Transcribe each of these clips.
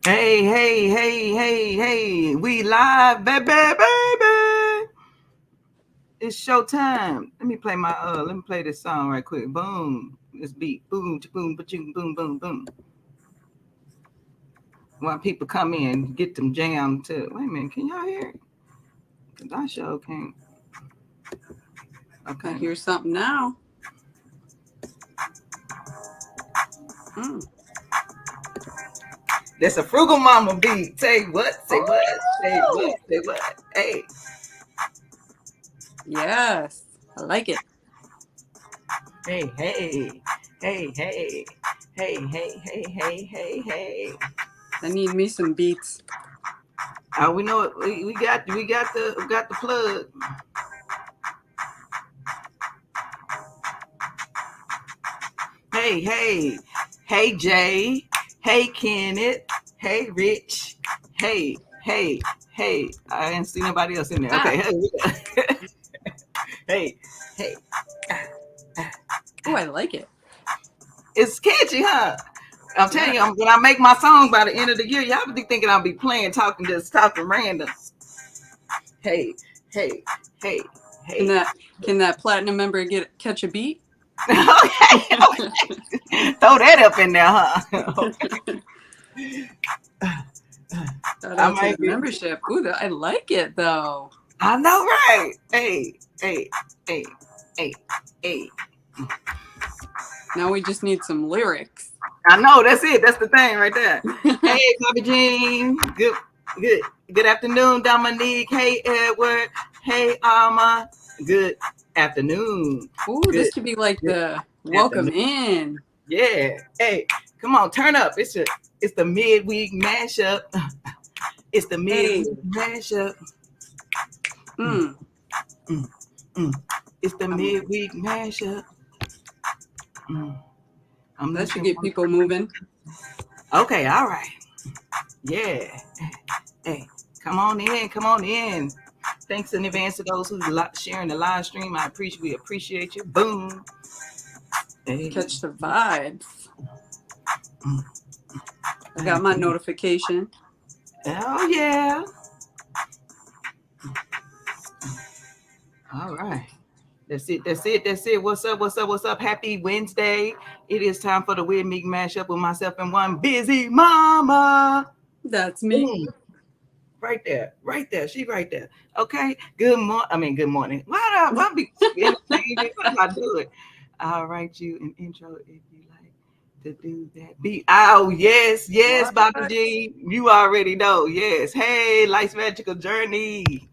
Hey, hey, hey, hey, hey. We live, baby, baby. It's showtime. Let me play this song right quick. Boom. This beat. Boom, boom, boom, boom, boom, boom. While people come in, get them jammed too. Wait a minute, can y'all hear it? Cause I sure can't. I Okay. hear something now. Mm. That's a frugal mama beat. Say what? Say what? Say what? Oh, Say what? Hey, yes. I like it. hey, hey, hey, hey, hey, hey, hey, hey, hey, hey. I need me some beats. We know it. We got the plug. Hey, hey, hey, Jay. Hey, Kenneth. Hey, Rich. Hey, hey, hey. I didn't see nobody else in there. Ah, Okay, hey, hey, hey. oh, I like it. It's catchy, huh? I'm telling Yeah. you, when I make my song by the end of the year, y'all be thinking I'll be playing, just talking random. Hey, hey, hey, Can hey. that platinum member catch a beat? Okay, okay. Throw that up in there, huh? Okay. Shout I out to the might be. membership. Ooh, I like it though. I know, right? Hey, hey, hey, hey, hey. Now we just need some lyrics. I know. That's it. That's the thing right there. Hey, Bobby Jean. Good, good afternoon, Dominique. Hey, Edward. Hey, Alma. Good afternoon. Ooh, Good, this could be like good the welcome afternoon. in. Yeah. Hey, come on, turn up. It's the midweek mashup. It's the Hey. midweek mashup. Mm, Mm. mm, mm. It's the Um, midweek mashup. Mm. I'm that should looking get for. people moving. Okay, all right. Yeah. Hey, come on in. Come on in. Thanks in advance to those who sharing the live stream. We appreciate you. Boom. Hey. Catch the vibes. Mm. I got my notification. Oh yeah. All right. That's it. That's it. That's it. What's up? What's up? What's up? Happy Wednesday. It is time for the Weird Meek mashup with myself and one busy mama. That's me. Boom. Right there. Right there. She right there. Okay. Good morning. I mean, good morning. Why be entertaining? Why do I do it? I'll write you an intro if you like to do that beat. Oh, yes. Yes, What? Bobby G. You already know. Yes. Hey, Life's Magical Journey.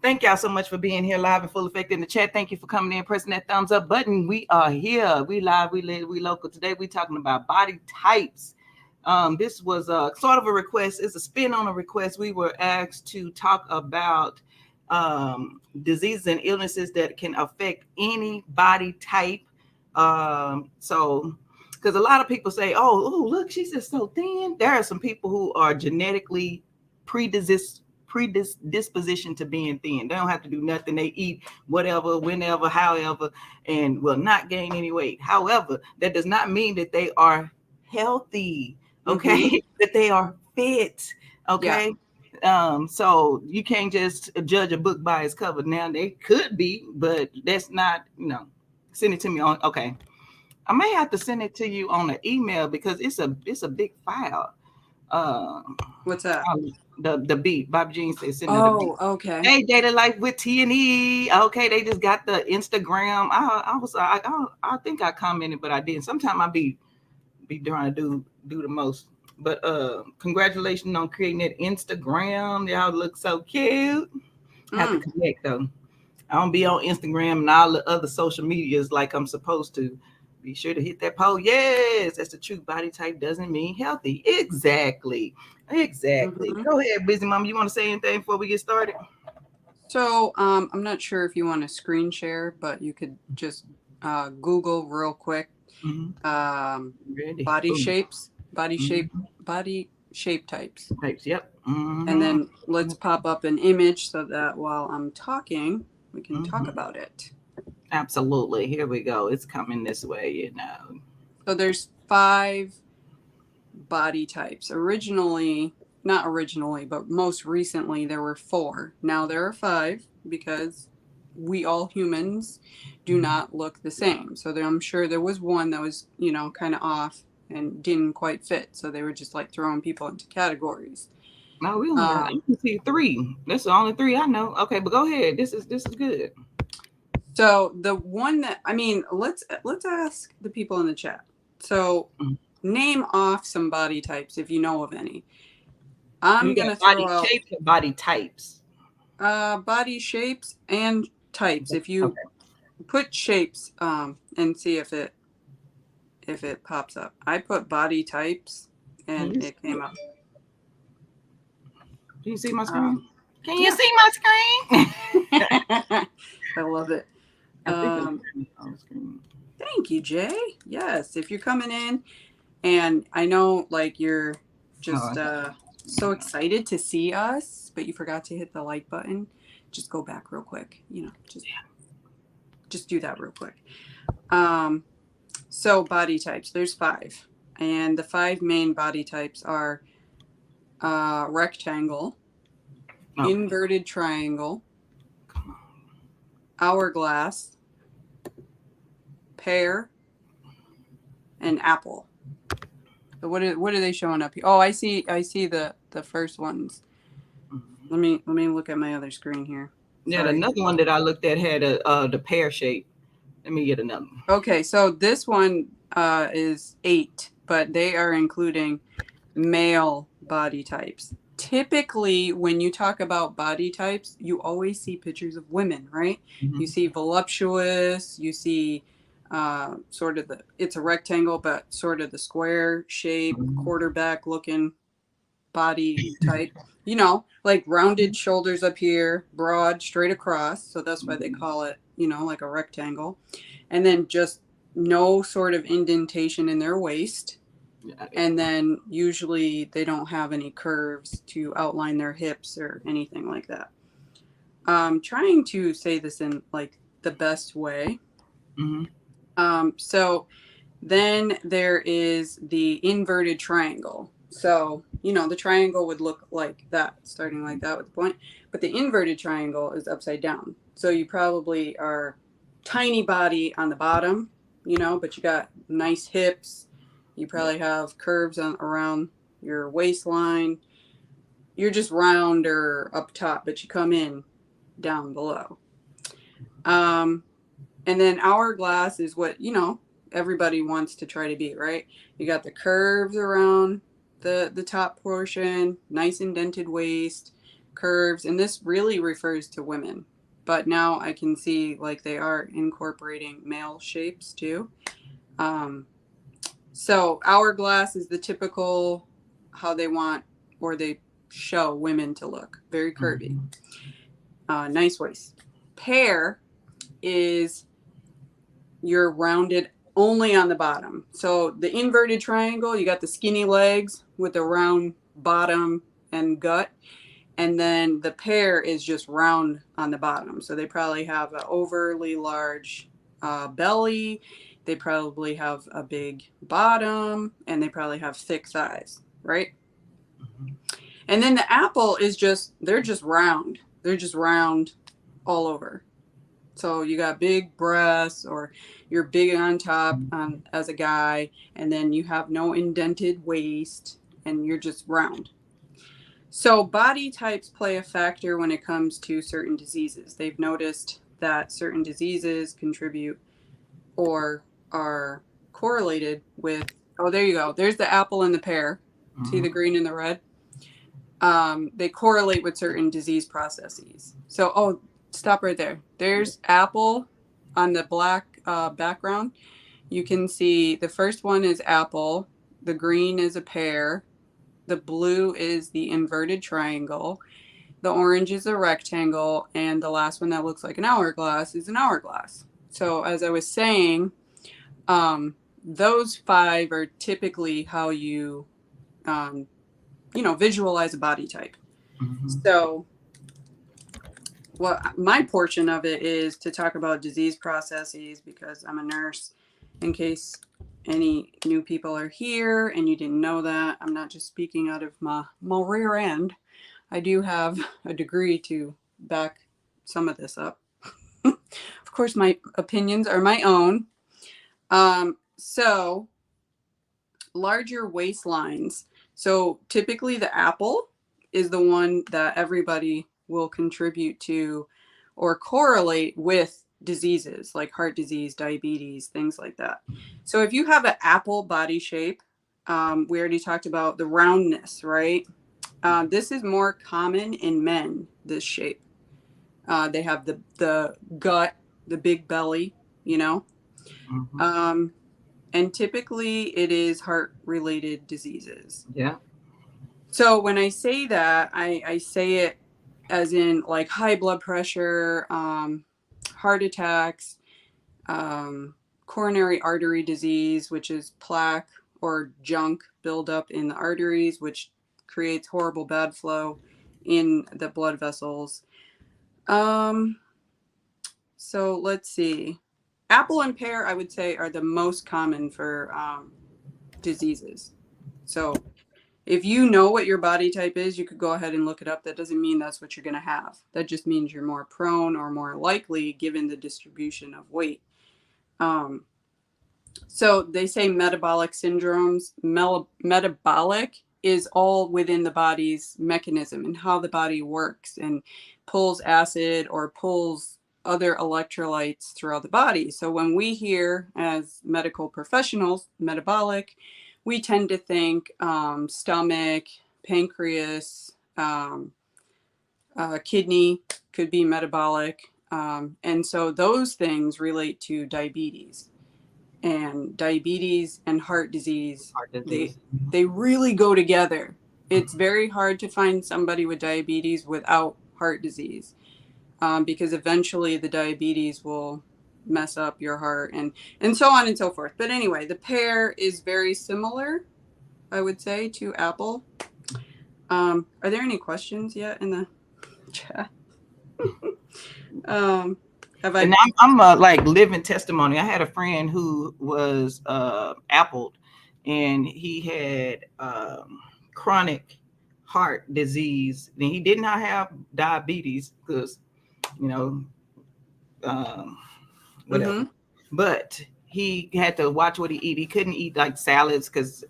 Thank y'all so much for being here live in full effect in the chat. Thank you for coming in, pressing that thumbs up button. We are here. We live, we live, we local. Today we talking about body types. This was a sort of a request. It's a spin on a request. We were asked to talk about diseases and illnesses that can affect any body type. Because a lot of people say, "Oh, look, she's just so thin." There are some people who are genetically predisposition to being thin. They don't have to do nothing. They eat whatever, whenever, however, and will not gain any weight. However, that does not mean that they are healthy, Mm-hmm. okay? That they are fit, Yeah. okay? So you can't just judge a book by its cover. Now they could be, but that's not, send it to me on okay. I may have to send it to you on an email because it's a big file. Um, What's that? the beat. Bob Jean said send her the beat. Oh, okay. Hey, Data Life with T&E. Okay, they just got the Instagram. I think I commented, but I didn't. Sometimes I be trying to do the most. But congratulations on creating that Instagram. Y'all look so cute. Have to Mm. connect though. I don't be on Instagram and all the other social medias like I'm supposed to. Be sure to hit that poll. Yes, that's the truth. Body type doesn't mean healthy. Exactly. Exactly. Mm-hmm. Go ahead, busy mom. You want to say anything before we get started? So, I'm not sure if you want to screen share, but you could just Google real quick Mm-hmm. um, Ready. body Boom. shapes, Mm-hmm. body shape types. Types. Yep. And Mm-hmm. then let's pop up an image so that while I'm talking, we can talk Mm-hmm. about it. Absolutely. Here we go. It's coming this way. So there's 5 body types. Not originally, but most recently there were 4. Now there are 5 because we all humans do not look the same. So I'm sure there was one that was, kind of off and didn't quite fit. So they were just like throwing people into categories. No, we only got. I can see 3. That's the only 3 I know. Okay, but go ahead. This is good. So the one that let's ask the people in the chat. So name off some body types if you know of any. I'm gonna throw out body shapes or body types. Body shapes and types. If you put shapes and see if it pops up. I put body types and it came up. Can you see my screen? Can you see my screen? I love it. Thank you, Jay. Yes, if you're coming in, and I know like you're just so excited to see us, but you forgot to hit the like button, just go back real quick. Just do that real quick. So body types, there's 5, and the 5 main body types are rectangle, inverted triangle, hourglass, pear, and apple. So what are they showing up here? Oh, I see the first ones. Let me look at my other screen here. Yeah, another one that I looked at had the pear shape. Let me get another one. Okay, so this one is 8, but they are including male body types. Typically, when you talk about body types, you always see pictures of women, right? Mm-hmm. You see voluptuous, you see sort of it's a rectangle, but sort of the square shape, quarterback looking body type, like rounded shoulders up here, broad, straight across. So that's why they call it, like a rectangle. And then just no sort of indentation in their waist. And then usually they don't have any curves to outline their hips or anything like that. I'm trying to say this in like the best way. Mm-hmm. So then there is the inverted triangle. So, the triangle would look like that, starting like that with the point. But the inverted triangle is upside down. So you probably are tiny body on the bottom, but you got nice hips. You probably have curves around your waistline. You're just rounder up top, but you come in down below. And then hourglass is what, everybody wants to try to be, right? You got the curves around the top portion, nice indented waist, curves. And this really refers to women. But now I can see like they are incorporating male shapes too. So hourglass is the typical how they want or they show women to look. Very curvy. Nice waist. Pear is you're rounded only on the bottom. So the inverted triangle, you got the skinny legs with the round bottom and gut. And then the pear is just round on the bottom. So they probably have an overly large belly. They probably have a big bottom, and they probably have thick thighs, right? Mm-hmm. And then the apple is they're just round. They're just round all over. So you got big breasts, or you're big on top as a guy, and then you have no indented waist, and you're just round. So body types play a factor when it comes to certain diseases. They've noticed that certain diseases contribute or are correlated with, there you go. There's the apple and the pear. Mm-hmm. See the green and the red? They correlate with certain disease processes. So, stop right there. There's apple on the black background. You can see the first one is apple. The green is a pear. The blue is the inverted triangle. The orange is a rectangle. And the last one that looks like an hourglass is an hourglass. So as I was saying, those 5 are typically how you, visualize a body type. Mm-hmm. So my portion of it is to talk about disease processes because I'm a nurse, in case any new people are here and you didn't know that, I'm not just speaking out of my rear end. I do have a degree to back some of this up. Of course, my opinions are my own. So larger waistlines. So typically the apple is the one that everybody will contribute to or correlate with diseases like heart disease, diabetes, things like that. So if you have an apple body shape, we already talked about the roundness, right? This is more common in men, this shape. They have the gut, the big belly, you know. Mm-hmm. And typically it is heart related diseases. Yeah. So when I say that, I say it as in like high blood pressure, heart attacks, coronary artery disease, which is plaque or junk buildup in the arteries, which creates horrible bad flow in the blood vessels. So let's see. Apple and pear, I would say, are the most common for diseases. So if you know what your body type is, you could go ahead and look it up. That doesn't mean that's what you're going to have. That just means you're more prone or more likely given the distribution of weight. So they say metabolic syndromes. Metabolic is all within the body's mechanism and how the body works and pulls acid or pulls other electrolytes throughout the body. So when we hear as medical professionals metabolic, we tend to think stomach, pancreas, kidney could be metabolic. And so those things relate to diabetes. And diabetes and heart disease, Heart they disease. they really go together. It's very hard to find somebody with diabetes without heart disease, because eventually the diabetes will mess up your heart and so on and so forth. But anyway, the pear is very similar, I would say, to apple. Are there any questions yet in the chat? Have And I? I'm a like living testimony. I had a friend who was appled, and he had chronic heart disease. And he did not have diabetes because you know um, whatever. Mm-hmm. But he had to watch what he eat. He couldn't eat like salads because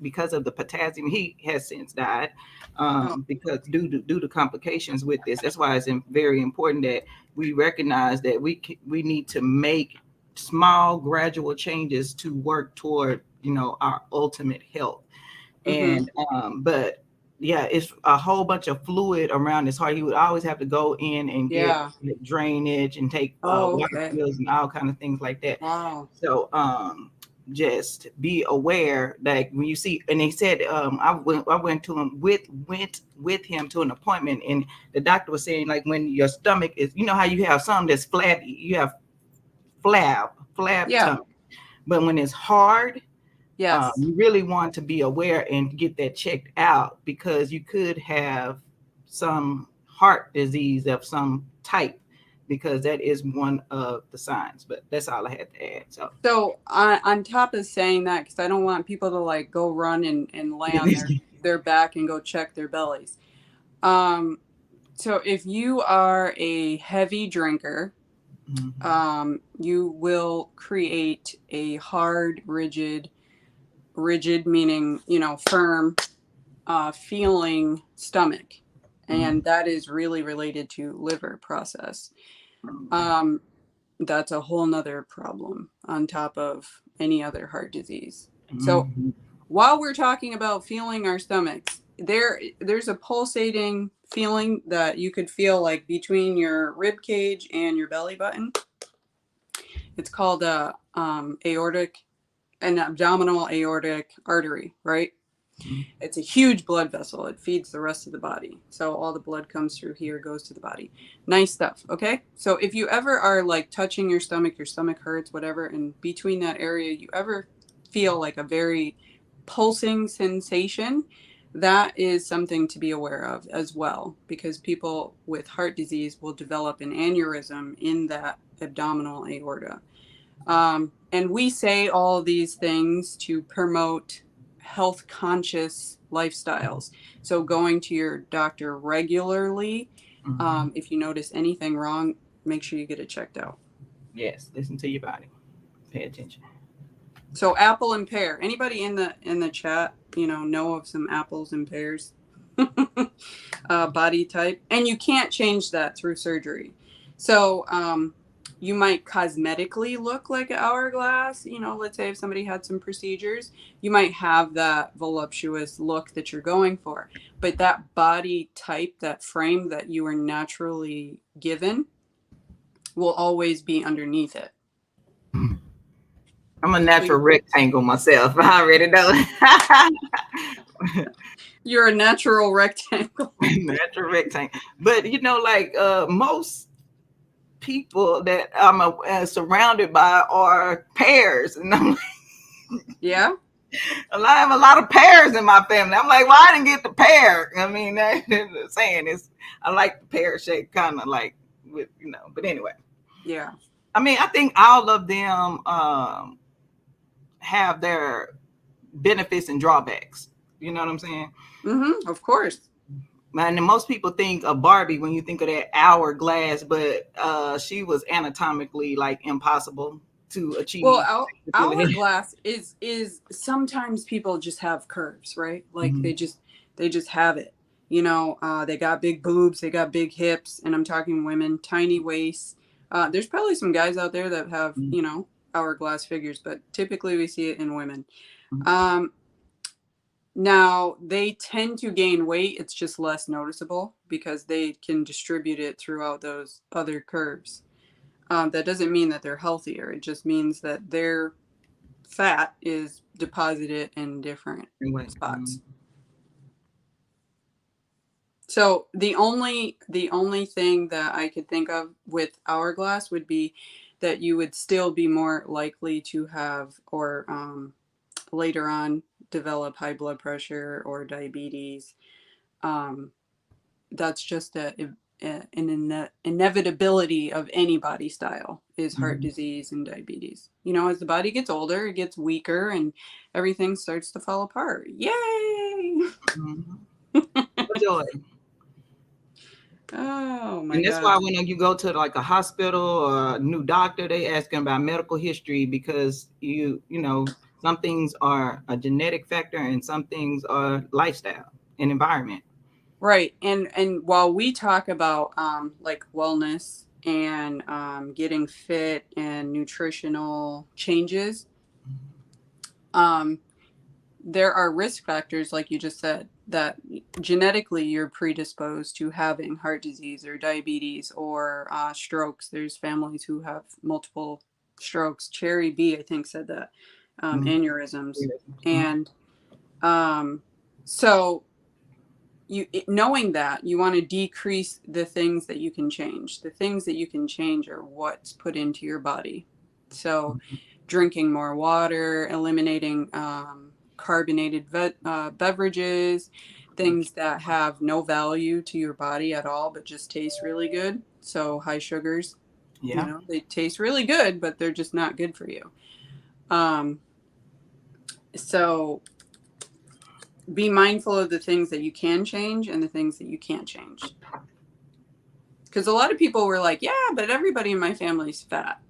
because of the potassium. He has since died Oh. because due to complications with this. That's why it's very important that we recognize that we need to make small gradual changes to work toward our ultimate health. Mm-hmm. And but yeah, it's a whole bunch of fluid around his heart. He would always have to go in and get Yeah. drainage and take Oh, water okay. pills and all kind of things like that. Wow. So just be aware that when you see, and he said I went to him with him to an appointment, and the doctor was saying, like, when your stomach is, how you have some that's flabby, you have flab Yeah. tummy, but when it's hard, Yes. you really want to be aware and get that checked out, because you could have some heart disease of some type, because that is one of the signs. But that's all I had to add. So So on top of saying that, because I don't want people to like go run and lay on their back and go check their bellies. So if you are a heavy drinker, you will create a hard, rigid meaning, firm, feeling stomach. And that is really related to liver process. That's a whole nother problem on top of any other heart disease. So while we're talking about feeling our stomachs, there's a pulsating feeling that you could feel like between your rib cage and your belly button. It's called an abdominal aortic artery, right? It's a huge blood vessel. It feeds the rest of the body. So all the blood comes through here, goes to the body. Nice stuff. Okay. So if you ever are like touching your stomach hurts, whatever, and between that area, you ever feel like a very pulsing sensation, that is something to be aware of as well, because people with heart disease will develop an aneurysm in that abdominal aorta. And we say all these things to promote health conscious lifestyles. So going to your doctor regularly, if you notice anything wrong, make sure you get it checked out. Yes, listen to your body. Pay attention. So apple and pear. Anybody in the chat, know of some apples and pears? Body type, and you can't change that through surgery. So you might cosmetically look like an hourglass. Let's say if somebody had some procedures, you might have that voluptuous look that you're going for. But that body type, that frame that you were naturally given, will always be underneath it. I'm a natural rectangle myself. I already know. You're a natural rectangle. Natural rectangle. But like most people that I'm surrounded by are pairs, and I'm Yeah. I have a lot of pears in my family. I'm like, well, I didn't get the pear. I mean, that's saying is I like the pear shape, kind of like with But anyway, Yeah. I mean, I think all of them have their benefits and drawbacks. You know what I'm saying? Of course. And most people think of Barbie when you think of that hourglass, but she was anatomically like impossible to achieve. Well, hourglass is sometimes people just have curves, right? Like they just have it. They got big boobs, they got big hips, and I'm talking women, tiny waists. There's probably some guys out there that have, hourglass figures, but typically we see it in women. Now they tend to gain weight. It's just less noticeable because they can distribute it throughout those other curves. That doesn't mean that they're healthier. It just means that their fat is deposited in different spots. So the only thing that I could think of with hourglass would be that you would still be more likely to have or later on develop high blood pressure or diabetes. That's just an inevitability of any body style is heart disease and diabetes. As the body gets older, it gets weaker and everything starts to fall apart. Yay! Joy. Oh my god. And that's why when you go to like a hospital or a new doctor, they asking about medical history because some things are a genetic factor and some things are lifestyle and environment. Right. And while we talk about like wellness and getting fit and nutritional changes, there are risk factors, like you just said, that genetically you're predisposed to having heart disease or diabetes or strokes. There's families who have multiple strokes. Cherry B, I think, said that, aneurysms. And so knowing that, you want to decrease the things that you can change. The things that you can change are what's put into your body. So drinking more water, eliminating carbonated beverages, things that have no value to your body at all but just taste really good. So high sugars, they taste really good but they're just not good for you. So be mindful of the things that you can change and the things that you can't change. Because a lot of people were like, yeah, but everybody in my family's fat.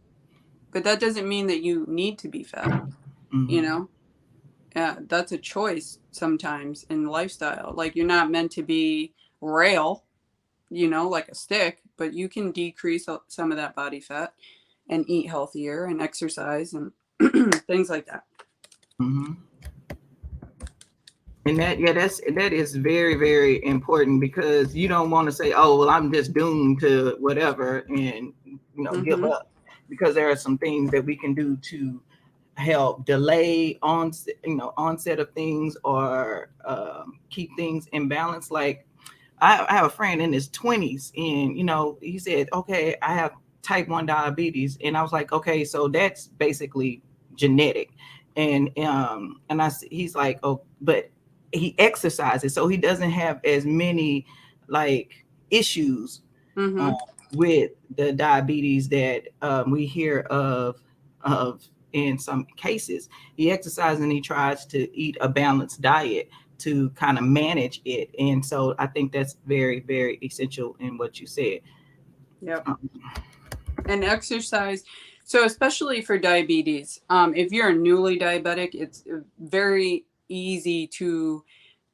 But that doesn't mean that you need to be fat, that's a choice sometimes in lifestyle. Like you're not meant to be rail, like a stick, but you can decrease some of that body fat and eat healthier and exercise and things like that. And that is very, very important because you don't want to say, oh, well, I'm just doomed to whatever and give up, because there are some things that we can do to help delay onset of things or keep things in balance. Like I have a friend in his 20s and he said, okay, I have type 1 diabetes, and I was like, okay, so that's basically genetic. And he's like, oh, but he exercises, so he doesn't have as many like issues with the diabetes that we hear of in some cases. He exercises and he tries to eat a balanced diet to kind of manage it. And so I think that's very, very essential in what you said. Yep. And exercise. So especially for diabetes, if you're a newly diabetic, it's very easy to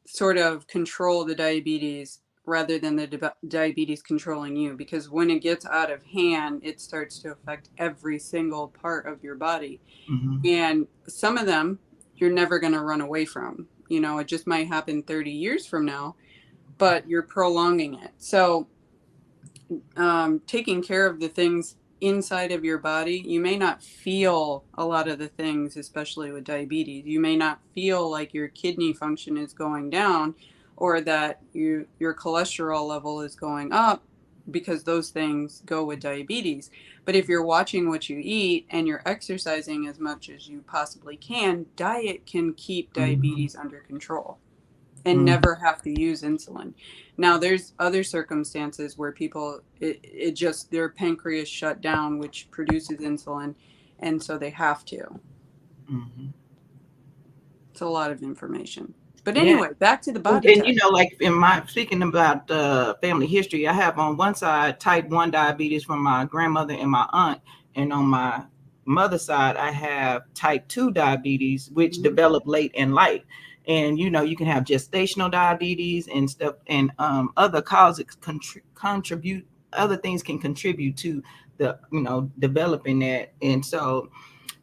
sort of control the diabetes rather than the diabetes controlling you, because when it gets out of hand, it starts to affect every single part of your body. Mm-hmm. And some of them you're never going to run away from. You know, it just might happen 30 years from now, but you're prolonging it. So taking care of the things inside of your body, you may not feel a lot of the things, especially with diabetes. You may not feel like your kidney function is going down or that your cholesterol level is going up, because those things go with diabetes. But if you're watching what you eat and you're exercising as much as you possibly can, diet can keep Mm-hmm. diabetes under control and Mm-hmm. never have to use insulin. Now, there's other circumstances where people, it just, their pancreas shut down, which produces insulin, and so they have to. Mm-hmm. It's a lot of information. But Yeah. anyway, back to the And, body and you type. know, like in my speaking about family history, I have on one side type 1 diabetes from my grandmother and my aunt, and on my mother's side I have type 2 diabetes, which Mhm. developed late in life. And you know, you can have gestational diabetes and stuff, and other causes contribute. Other things can contribute to the, you know, developing that. And so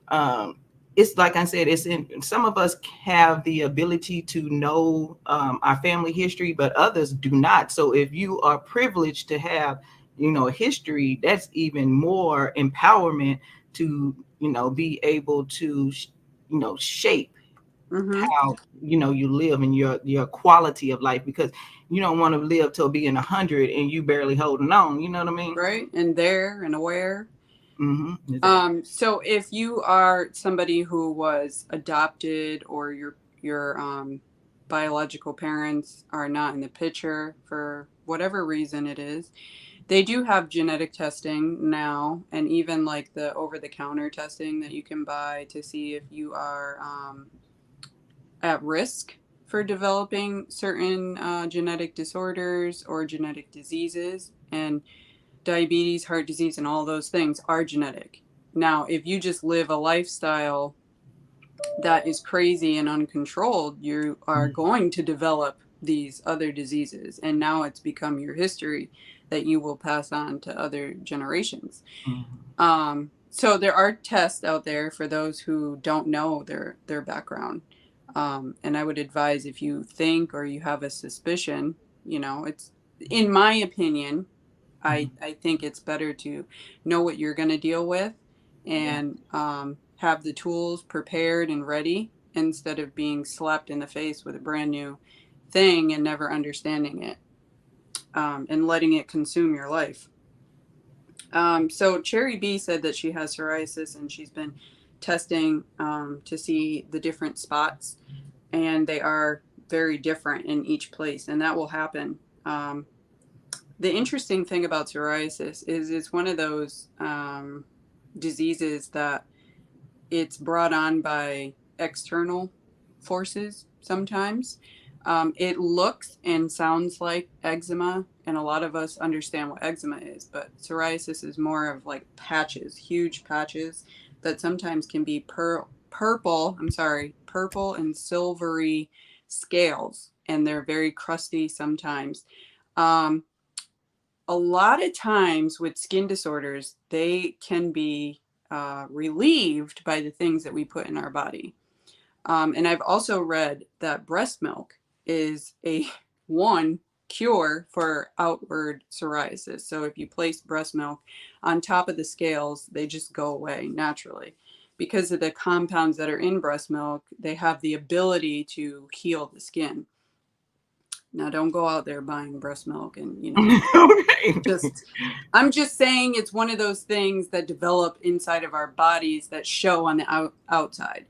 um, it's like I said, it's in some of us have the ability to know our family history, but others do not. So if you are privileged to have, you know, a history, that's even more empowerment to, you know, be able to, you know, shape Mhm. how, you know, you live and your quality of life, because you don't want to live till being 100 and you barely holding on. You know what I mean? Right? And there and aware. Mm-hmm. Exactly. So if you are somebody who was adopted, or your biological parents are not in the picture for whatever reason it is, they do have genetic testing now, and even like the over-the-counter testing that you can buy to see if you are at risk for developing certain genetic disorders or genetic diseases. And diabetes, heart disease, and all those things are genetic. Now, if you just live a lifestyle that is crazy and uncontrolled, you are going to develop these other diseases. And now it's become your history that you will pass on to other generations. Mm-hmm. So there are tests out there for those who don't know their background. And I would advise, if you think or you have a suspicion, you know, it's, in my opinion, I think it's better to know what you're going to deal with, Yeah. and have the tools prepared and ready, instead of being slapped in the face with a brand new thing and never understanding it, and letting it consume your life. So Cherry B said that she has psoriasis, and she's been testing to see the different spots, and they are very different in each place, and that will happen. The interesting thing about psoriasis is it's one of those diseases that it's brought on by external forces sometimes. It looks and sounds like eczema, and a lot of us understand what eczema is, but psoriasis is more of like patches, huge patches that sometimes can be purple and silvery scales, and they're very crusty sometimes. Um, a lot of times with skin disorders, they can be relieved by the things that we put in our body. And I've also read that breast milk is a one cure for outward psoriasis. So if you place breast milk on top of the scales, they just go away naturally. Because of the compounds that are in breast milk, they have the ability to heal the skin. Now, don't go out there buying breast milk and, you know, Okay. just, I'm just saying it's one of those things that develop inside of our bodies that show on the outside.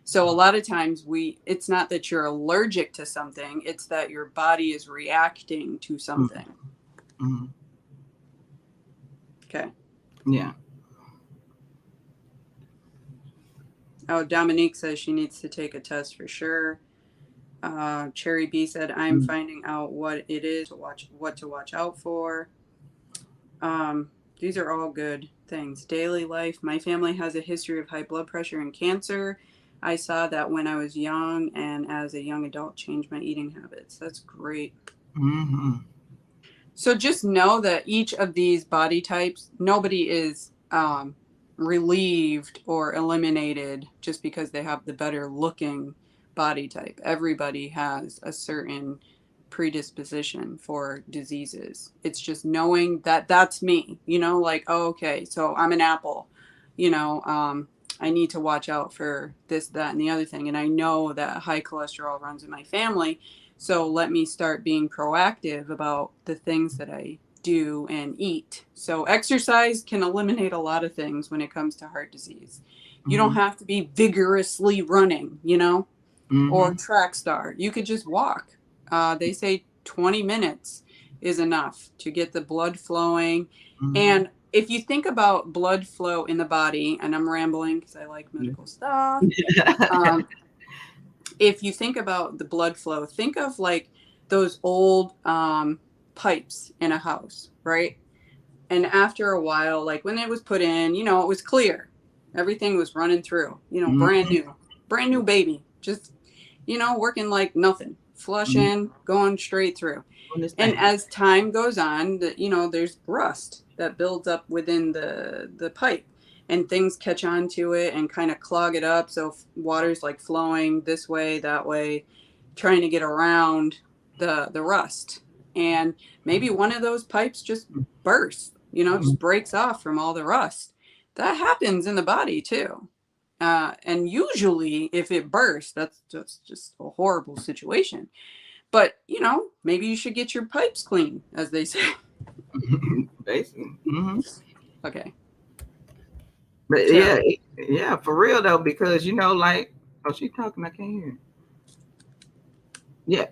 So a lot of times it's not that you're allergic to something, it's that your body is reacting to something. Mm-hmm. Okay. Yeah. Oh, Dominique says she needs to take a test for sure. Cherry B said, I'm finding out what it is to watch, what to watch out for. These are all good things. Daily life. My family has a history of high blood pressure and cancer. I saw that when I was young, and as a young adult, changed my eating habits. That's great. Mm-hmm. So just know that each of these body types, nobody is relieved or eliminated just because they have the better looking body type. Everybody has a certain predisposition for diseases. It's just knowing that that's me, like, oh, okay, so I'm an apple, you know, I need to watch out for this, that, and the other thing. And I know that high cholesterol runs in my family. So let me start being proactive about the things that I do and eat. So exercise can eliminate a lot of things when it comes to heart disease. You don't Mm-hmm. have to be vigorously running, or Mm-hmm. track star. You could just walk. They say 20 minutes is enough to get the blood flowing. Mm-hmm. And if you think about blood flow in the body, and I'm rambling because I like medical stuff. Um, if you think about the blood flow, think of like those old pipes in a house, right? And after a while, like when it was put in, it was clear. Everything was running through, Mm-hmm. brand new baby, just, working like nothing, Mm-hmm. flushing, going straight through. On this And thing. as time goes on, there's rust that builds up within the pipe, and things catch on to it and kind of clog it up. So water's like flowing this way, that way, trying to get around the rust. And maybe one of those pipes just bursts, Mm-hmm. just breaks off from all the rust. That happens in the body too. And usually, if it bursts, that's just a horrible situation. But, maybe you should get your pipes clean, as they say. Basically. Mm-hmm. Okay. But So, yeah, yeah, for real though, because like, oh, she talking, I can't hear. Yeah,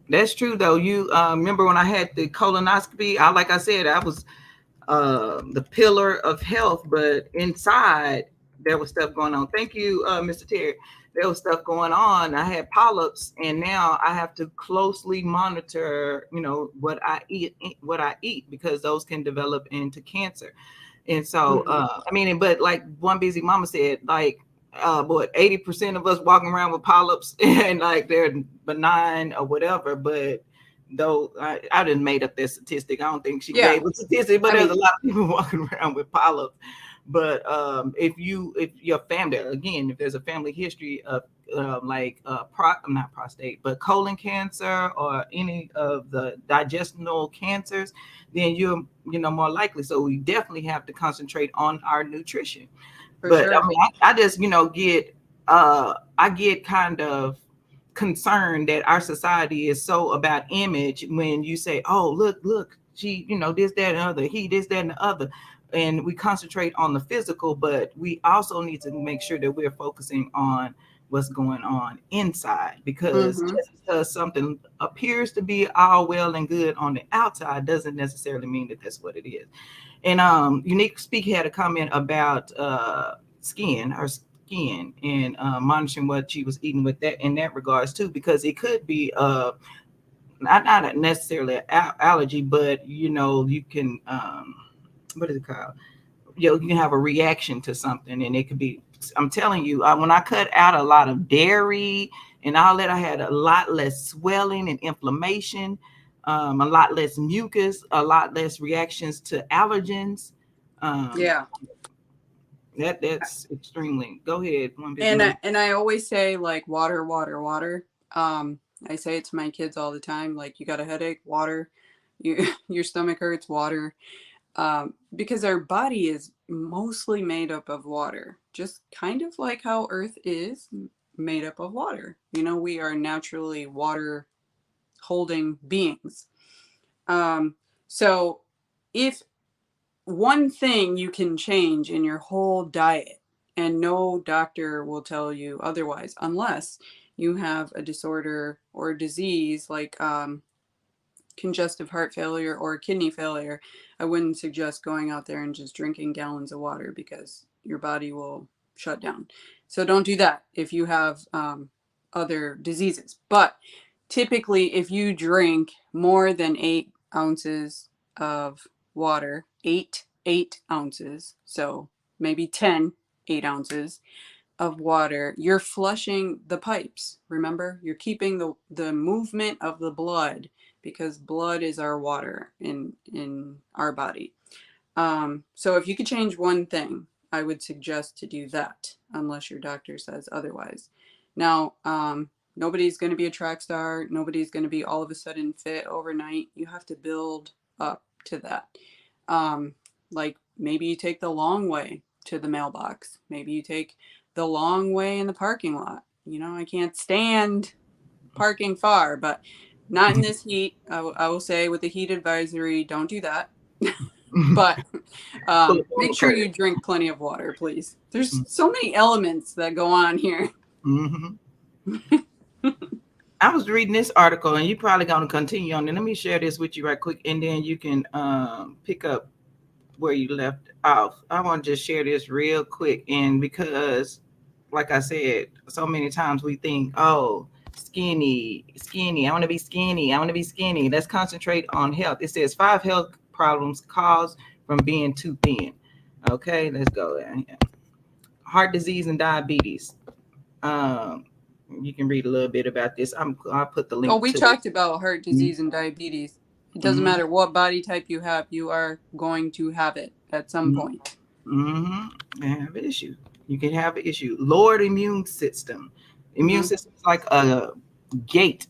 that's true though. You remember when I had the colonoscopy? Like I said, I was the pillar of health, but inside there was stuff going on. Thank you, Mr. Terry. There was stuff going on. I had polyps, and now I have to closely monitor, what I eat, because those can develop into cancer. And so, mhm. I mean, but like one busy mama said, like, what 80% of us walking around with polyps, and like they're benign or whatever. But though I didn't made up that statistic. I don't think she Yeah. gave a statistic, but I there's a mean, lot of people walking around with polyps. But if your family, again, if there's a family history of not prostate, but colon cancer or any of the digestional cancers, then you're more likely. So we definitely have to concentrate on our nutrition. for But I sure. mean, I just get I get kind of concerned that our society is so about image. When you say, oh, look, she, this, that, and the other, he, this, that, and the other, and we concentrate on the physical, but we also need to make sure that we're focusing on what's going on inside, because Hmm. just because something appears to be all well and good on the outside doesn't necessarily mean that that's what it is. And Unique Speak had a comment about her skin, and monitoring what she was eating with that in that regards too, because it could be not necessarily an allergy, but you can what is it called? You can have a reaction to something, and it could be. I'm telling you, when I cut out a lot of dairy and all that, I had a lot less swelling and inflammation, a lot less mucus, a lot less reactions to allergens. Um, Yeah. that's extremely. Go ahead, one busy And mom. I always say, like, water, water, water. I say it to my kids all the time, like, you got a headache, water. Your stomach hurts, water. Because our body is mostly made up of water, just kind of like how Earth is made up of water. We are naturally water holding beings. Um, so, if one thing you can change in your whole diet, and no doctor will tell you otherwise, unless you have a disorder or a disease like congestive heart failure or kidney failure, I wouldn't suggest going out there and just drinking gallons of water because your body will shut down. So don't do that if you have other diseases. But typically, if you drink more than 8 ounces of water, eight ounces, so maybe 10 8 ounces of water, you're flushing the pipes. Remember, you're keeping the movement of the blood, because blood is our water in our body. So if you could change one thing, I would suggest to do that, unless your doctor says otherwise. Now, nobody's going to be a track star. Nobody's going to be all of a sudden fit overnight. You have to build up to that. Like maybe you take the long way to the mailbox. Maybe you take the long way in the parking lot. You know, I can't stand parking far, but not in this heat. I will say with the heat advisory, don't do that. But make sure you drink plenty of water, please. There's so many elements that go on here. I was reading this article, and you're probably going to continue on. And let me share this with you right quick, and then you can pick up where you left off. I want to just share this real quick, and because, like I said, so many times we think, oh, skinny, skinny. I want to be skinny. I want to be skinny. Let's concentrate on health. It says 5 health problems caused from being too thin. Okay, let's go there. Heart disease and diabetes. You can read a little bit about this. I'll put the link. Oh, we talked about heart disease and diabetes. It doesn't matter what body type you have, you are going to have it at some point. Have an issue. You can have an issue. Lowered immune system. Immune system is like a gate,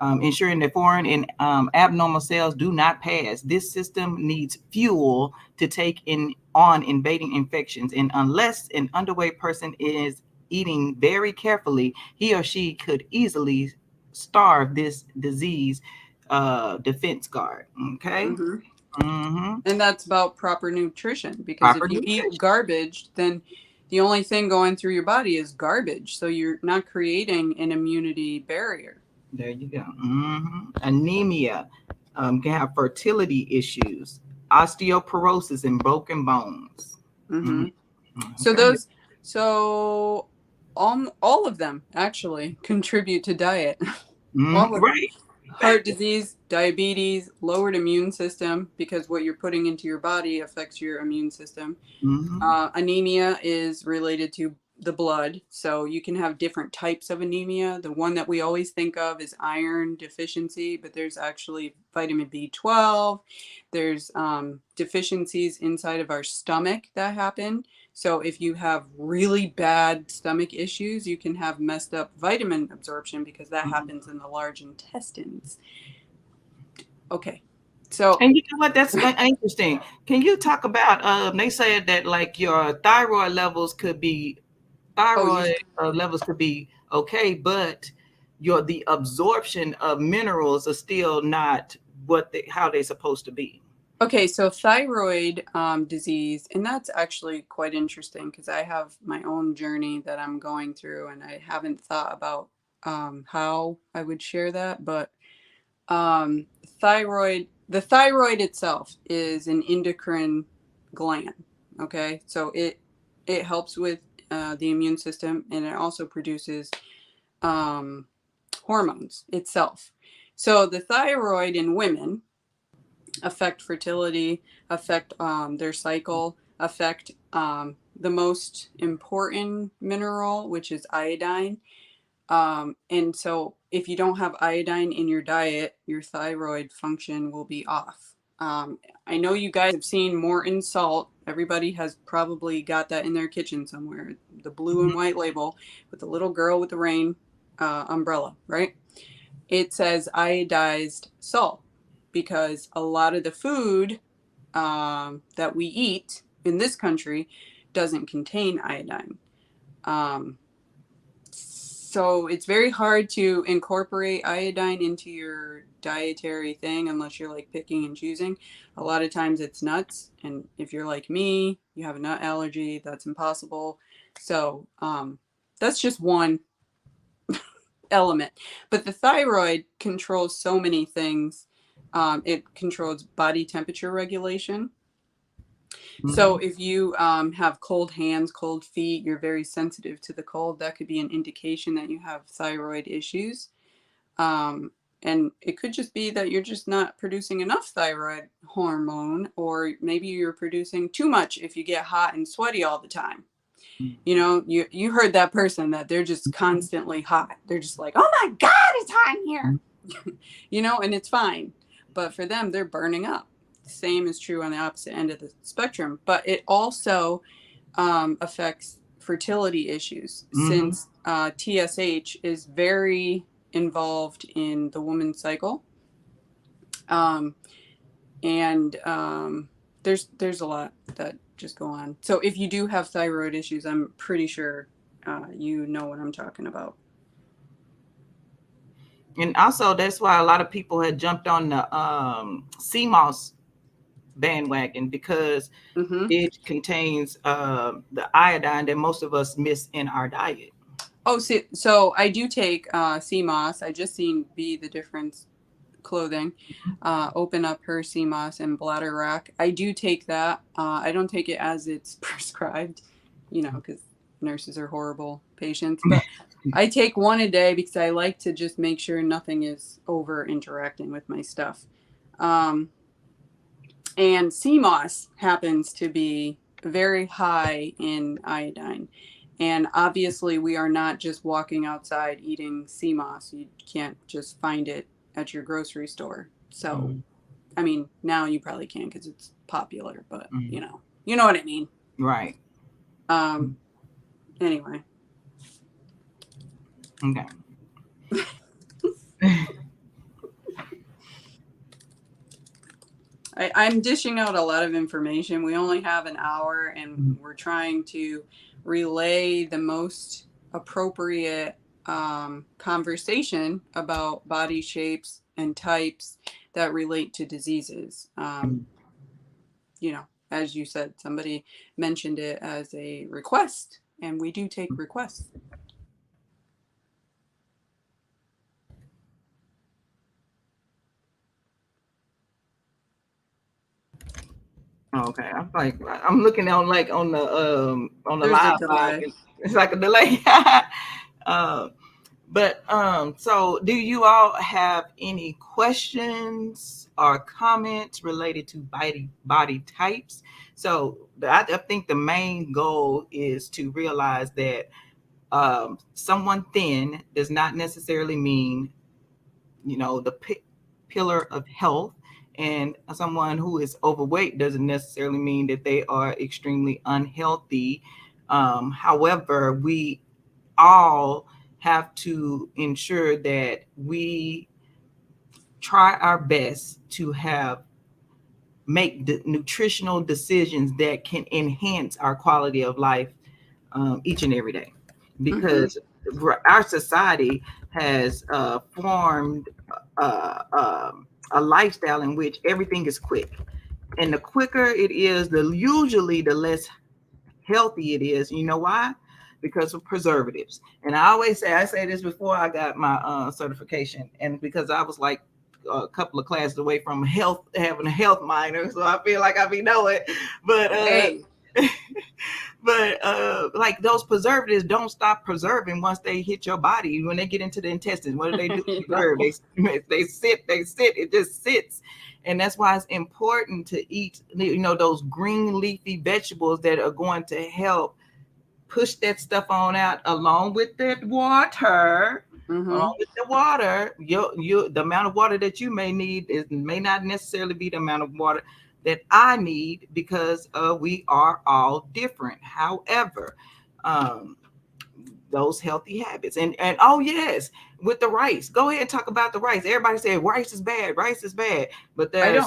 ensuring that foreign and abnormal cells do not pass. This system needs fuel to take on invading infections, and unless an underweight person is eating very carefully, he or she could easily starve this disease defense guard. Okay. And that's about proper nutrition, because if you eat garbage, then the only thing going through your body is garbage. So you're not creating an immunity barrier. There you go. Anemia, can have fertility issues, osteoporosis, and broken bones. So all of them actually contribute to diet. Right. Heart disease, diabetes, lowered immune system, because what you're putting into your body affects your immune system. Anemia is related to the blood. So you can have different types of anemia. The one that we always think of is iron deficiency, but there's actually vitamin B12. There's deficiencies inside of our stomach that happen. So if you have really bad stomach issues, you can have messed up vitamin absorption, because that happens in the large intestines. Okay. So, and you know what? That's interesting. Can you talk about? They said that like your thyroid levels could be okay, but the absorption of minerals are still not how they're supposed to be. Okay, so thyroid disease, and that's actually quite interesting, because I have my own journey that I'm going through, and I haven't thought about how I would share that. But the thyroid itself is an endocrine gland. Okay, so it helps with the immune system, and it also produces hormones itself. So the thyroid in women affect fertility, affect their cycle, affect the most important mineral, which is iodine. And so if you don't have iodine in your diet, your thyroid function will be off. I know you guys have seen Morton salt. Everybody has probably got that in their kitchen somewhere. The blue and white label with the little girl with the rain umbrella, right? It says iodized salt, because a lot of the food that we eat in this country doesn't contain iodine. So it's very hard to incorporate iodine into your dietary thing unless you're like picking and choosing. A lot of times it's nuts. And if you're like me, you have a nut allergy, that's impossible. So that's just one element. But the thyroid controls so many things. It controls body temperature regulation. So if you have cold hands, cold feet, you're very sensitive to the cold, that could be an indication that you have thyroid issues. And it could just be that you're just not producing enough thyroid hormone, or maybe you're producing too much if you get hot and sweaty all the time. You know, you heard that person that they're just constantly hot. They're just like, oh my God, it's hot in here. You know, and it's fine. But for them, they're burning up. Same is true on the opposite end of the spectrum. But it also affects fertility issues, since TSH is very involved in the woman's cycle. There's a lot that just go on. So if you do have thyroid issues, I'm pretty sure you know what I'm talking about. And also, that's why a lot of people had jumped on the CMOS bandwagon, because it contains the iodine that most of us miss in our diet. Oh, so I do take CMOS. I just seen Be the Difference clothing open up her CMOS and bladder rack. I do take that. I don't take it as it's prescribed, you know, because nurses are horrible patients, but I take one a day because I like to just make sure nothing is over interacting with my stuff. And CMOS happens to be very high in iodine. And obviously, we are not just walking outside eating CMOS. You can't just find it at your grocery store. So, I mean, now you probably can because it's popular, but you know what I mean. Right. Anyway. Okay. I'm dishing out a lot of information. We only have an hour, and we're trying to relay the most appropriate conversation about body shapes and types that relate to diseases. You know, as you said, somebody mentioned it as a request, and we do take requests. Okay, I'm looking on on the There's live a line. delay. It's like a delay. But so do you all have any questions or comments related to body types? So I think the main goal is to realize that someone thin does not necessarily mean, you know, the pillar of health, and someone who is overweight doesn't necessarily mean that they are extremely unhealthy. However, we all have to ensure that we try our best to make the nutritional decisions that can enhance our quality of life each and every day, because our society has formed a lifestyle in which everything is quick, and the quicker it is, usually the less healthy it is. You know why? Because of preservatives. And I say this before I got my certification, and because I was like a couple of classes away from having a health minor, so I feel like I be knowing. But Hey. but like those preservatives don't stop preserving once they hit your body. When they get into the intestines, what do they do? Preserve. They sit, it just sits. And that's why it's important to eat, you know, those green leafy vegetables that are going to help push that stuff on out, along with that water. Along with the water, the amount of water that you may need may not necessarily be the amount of water that I need, because we are all different. However, those healthy habits, and oh yes, with the rice, go ahead and talk about the rice. Everybody said rice is bad, but there's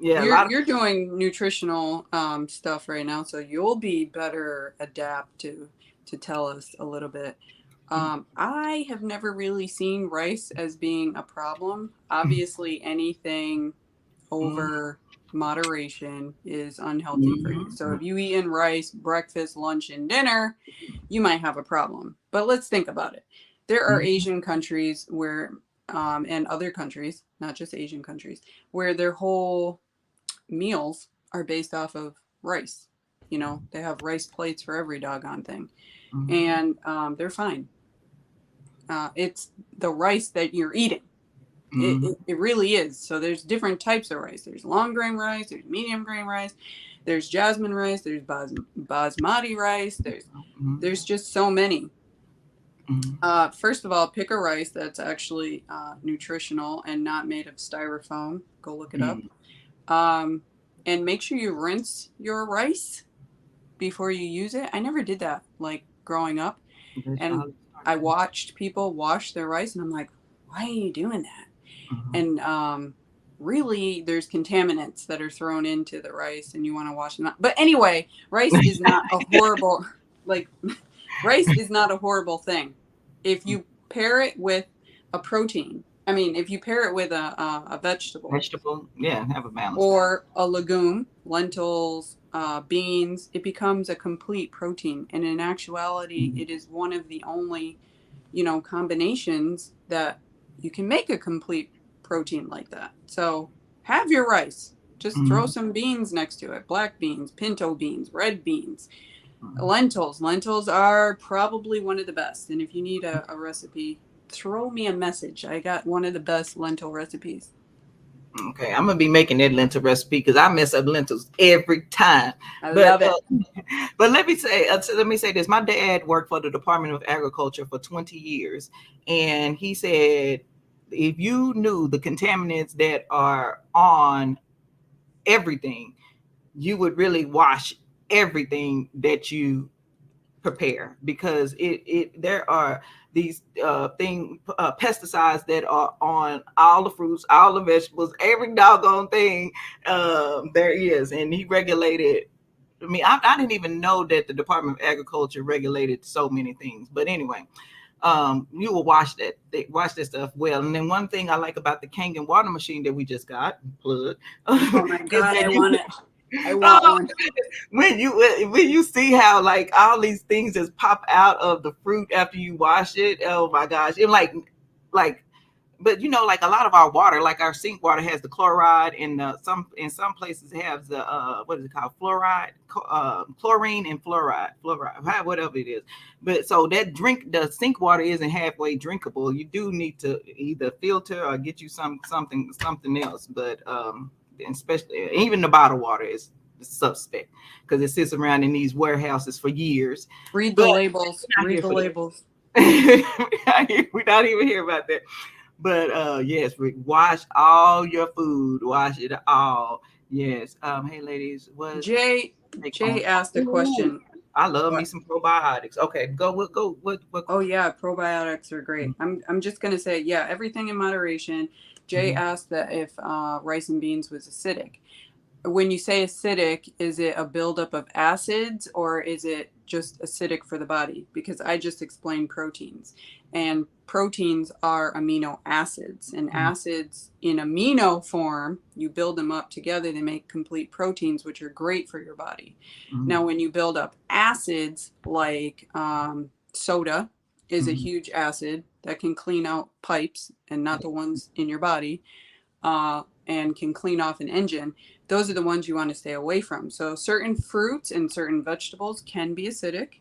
you're doing nutritional stuff right now, so you'll be better adapt to tell us a little bit. I have never really seen rice as being a problem. Obviously, anything over moderation is unhealthy for you. So if you eat in rice breakfast, lunch, and dinner, you might have a problem. But let's think about it. There are Asian countries where, and other countries, not just Asian countries, where their whole meals are based off of rice. You know, they have rice plates for every doggone thing, Mm-hmm. and they're fine. It's the rice that you're eating. It really is. So there's different types of rice. There's long grain rice, there's medium grain rice, there's jasmine rice, there's basmati rice, there's just so many. First of all, pick a rice that's actually nutritional and not made of styrofoam. Go look it up. And make sure you rinse your rice before you use it. I never did that, like, growing up. And I watched people wash their rice, and I'm like, why are you doing that? And really, there's contaminants that are thrown into the rice, and you want to wash them out. But anyway, rice is not a horrible, like, rice is not a horrible thing. If you pair it with a protein, I mean, if you pair it with a vegetable, yeah, have a balance, or a legume, lentils, beans, it becomes a complete protein. And in actuality, it is one of the only, combinations that you can make a complete protein like that. So have your rice. Just throw some beans next to it. Black beans, pinto beans, red beans, lentils. Lentils are probably one of the best. And if you need a recipe, throw me a message. I got one of the best lentil recipes. Okay, I'm gonna be making that lentil recipe because I mess up lentils every time. I love it. But let me say this. My dad worked for the Department of Agriculture for 20 years, and he said, if you knew the contaminants that are on everything, you would really wash everything that you prepare, because there are these pesticides that are on all the fruits, all the vegetables, every doggone thing there is. And he regulated. I mean, I didn't even know that the Department of Agriculture regulated so many things. But anyway, you will wash that stuff well. And then one thing I like about the Kangen water machine that we just got, plug. Oh my God, I want it. I want one. When you see how, like, all these things just pop out of the fruit after you wash it, oh my gosh. And like but like a lot of our water, like our sink water, has the chloride, and some places it has the what is it called, fluoride, chlorine and fluoride, whatever it is. But so the sink water isn't halfway drinkable. You do need to either filter or get you something else. But especially even the bottled water is suspect because it sits around in these warehouses for years. Read the labels. Read the labels. We're not even here about that. But yes, wash all your food. Wash it all. Yes. Hey, ladies. Jay asked a question. I love me some probiotics. Okay, go. What? Oh yeah, probiotics are great. I'm just gonna say, yeah, everything in moderation. Jay asked that if rice and beans was acidic. When you say acidic, is it a buildup of acids or is it just acidic for the body? Because I just explained proteins, and proteins are amino acids, and acids in amino form, you build them up together, they make complete proteins, which are great for your body. Now, when you build up acids, like soda is a huge acid that can clean out pipes and not the ones in your body, and can clean off an engine. Those are the ones you want to stay away from. So certain fruits and certain vegetables can be acidic.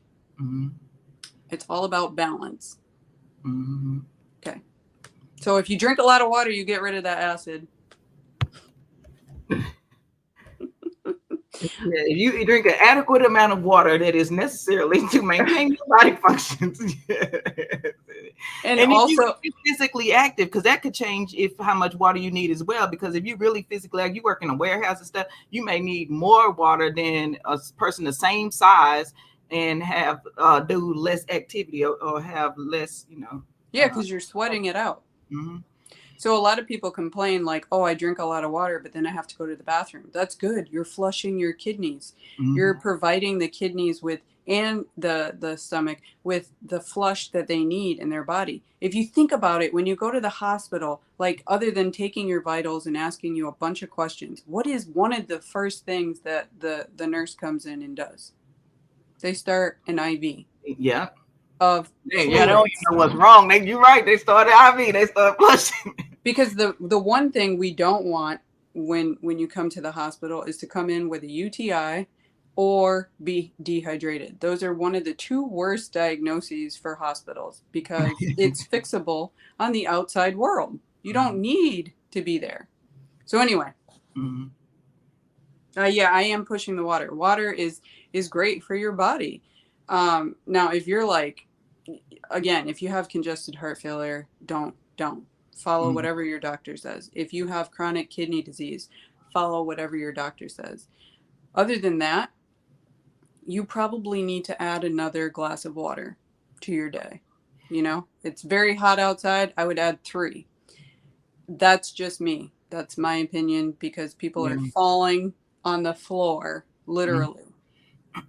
It's all about balance. Okay. So if you drink a lot of water, you get rid of that acid. Yeah, if you drink an adequate amount of water that is necessarily to maintain your body functions. And also, if you're physically active, because that could change how much water you need as well. Because if you really physically, like you work in a warehouse and stuff, you may need more water than a person the same size and have do less activity or have less, Yeah, because you're sweating it out. So a lot of people complain like, oh, I drink a lot of water, but then I have to go to the bathroom. That's good. You're flushing your kidneys. You're providing the kidneys with, and the stomach with the flush that they need in their body. If you think about it, when you go to the hospital, like, other than taking your vitals and asking you a bunch of questions, what is one of the first things that the nurse comes in and does? They start an IV. Yeah. Of they don't even know what's wrong. You're right. They started IV. They start flushing. Because the one thing we don't want when you come to the hospital is to come in with a UTI or be dehydrated. Those are one of the two worst diagnoses for hospitals because it's fixable on the outside world. You don't need to be there. So anyway, yeah, I am pushing the water. Water is great for your body. Now, if you're like, again, if you have congested heart failure, don't follow whatever your doctor says. If you have chronic kidney disease, follow whatever your doctor says. Other than that, you probably need to add another glass of water to your day. You know, it's very hot outside. I would add 3. That's just me. That's my opinion because people are falling on the floor, literally.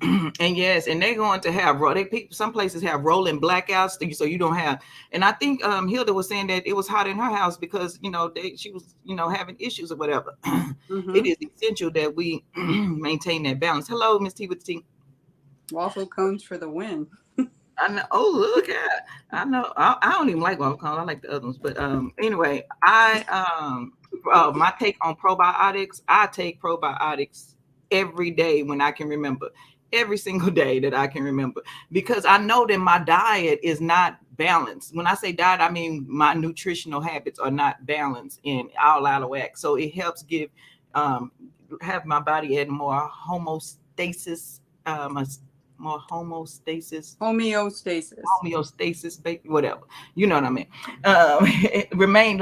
And yes, and they're going to have some places have rolling blackouts, so you don't have. And I think Hilda was saying that it was hot in her house because she was having issues or whatever. It is essential that we maintain that balance. Hello, Miss T with the T. Waffle cones for the win. I know. Oh, look at. I know. I don't even like waffle cones. I like the other ones. But anyway, my take on probiotics. I take probiotics every day when I can remember. Every single day that I can remember, because I know that my diet is not balanced. When I say diet, I mean my nutritional habits are not balanced and all out of whack. So it helps have my body at more homeostasis, whatever. You know what I mean?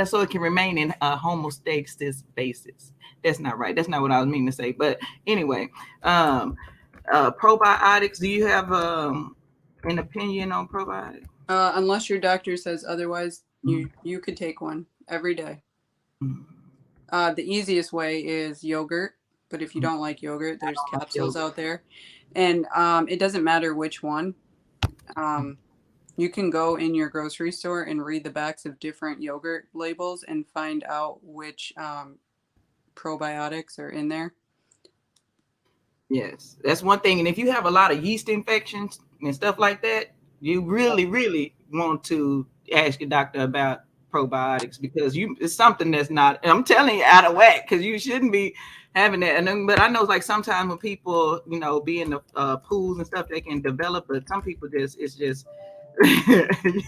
So it can remain in a homeostasis basis. That's not right. That's not what I was meaning to say. But anyway, probiotics. Do you have an opinion on probiotics? Unless your doctor says otherwise, you could take one every day. The easiest way is yogurt, but if you don't like yogurt, there's capsules out there, and it doesn't matter which one. You can go in your grocery store and read the backs of different yogurt labels and find out which probiotics are in there. Yes, that's one thing. And if you have a lot of yeast infections and stuff like that, you really, really want to ask your doctor about probiotics, because it's something that's not, I'm telling you, out of whack, because you shouldn't be having that. And then, but I know like sometimes when people, be in the pools and stuff, they can develop, but some people it's just.